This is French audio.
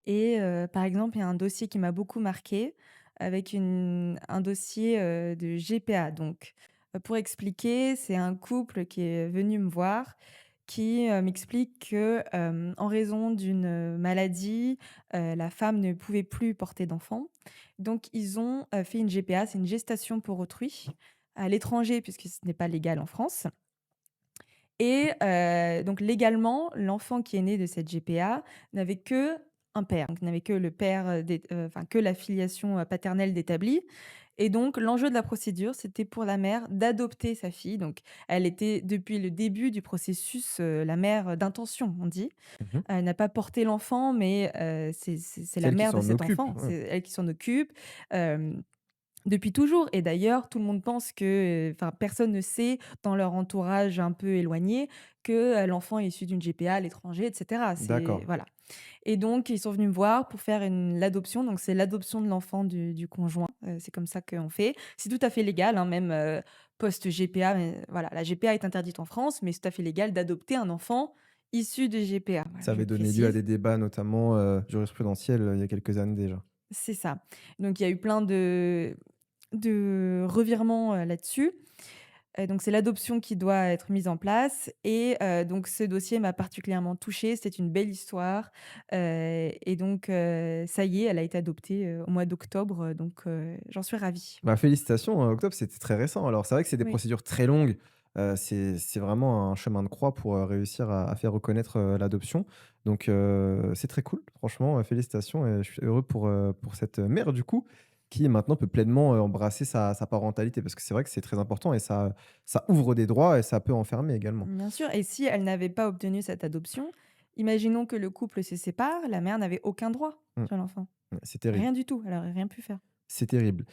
Et par exemple, il y a un dossier qui m'a beaucoup marqué avec un dossier, de GPA. Donc, pour expliquer, c'est un couple qui est venu me voir qui, m'explique que, en raison d'une, maladie, la femme ne pouvait plus porter d'enfant. Donc ils ont, fait une GPA, c'est une gestation pour autrui, à l'étranger puisque ce n'est pas légal en France. Et donc légalement, l'enfant qui est né de cette GPA n'avait que un père, donc n'avait que le père, enfin que la filiation, paternelle d'établie. Et donc l'enjeu de la procédure, c'était pour la mère d'adopter sa fille. Donc elle était depuis le début du processus, la mère d'intention, on dit. Mmh. Elle n'a pas porté l'enfant, mais c'est C'est la elle qui mère de s'en cet occupe, enfant, ouais. c'est elle qui s'en occupe. Hem Depuis toujours. Et d'ailleurs, tout le monde pense que, enfin, personne ne sait dans leur entourage un peu éloigné que, l'enfant est issu d'une GPA à l'étranger et cetera. C'est D'accord. voilà. Et donc ils sont venus me voir pour faire l'adoption. Donc c'est l'adoption de l'enfant du conjoint, c'est comme ça qu'on fait. C'est tout à fait légal, hein, même, post-GPA, mais voilà, la GPA est interdite en France, mais c'est tout à fait légal d'adopter un enfant issu de GPA. Voilà, Ça je avait donné lieu à précise. des débats notamment, jurisprudentiels, il y a quelques années déjà. C'est ça. Donc il y a eu plein de revirements, là-dessus. Donc c'est l'adoption qui doit être mise en place. Et donc ce dossier m'a particulièrement touchée. C'était une belle histoire, et donc ça y est, elle a été adoptée, au mois d'octobre, donc j'en suis ravie. Bah, félicitations, octobre, c'était très récent. Alors c'est vrai que c'est des Oui. procédures très longues, c'est vraiment un chemin de croix pour, réussir à faire reconnaître, l'adoption. Donc c'est très cool, franchement, félicitations et je suis heureux pour cette, mère du coup, qui maintenant peut pleinement, embrasser sa parentalité. Parce que c'est vrai que c'est très important et ça ouvre des droits et ça peut enfermer également. Bien sûr. Et si elle n'avait pas obtenu cette adoption, imaginons que le couple se sépare, la mère n'avait aucun droit Mmh, sur l'enfant. ouais, c'est terrible, Rien du tout, elle aurait rien pu faire. c'est terrible.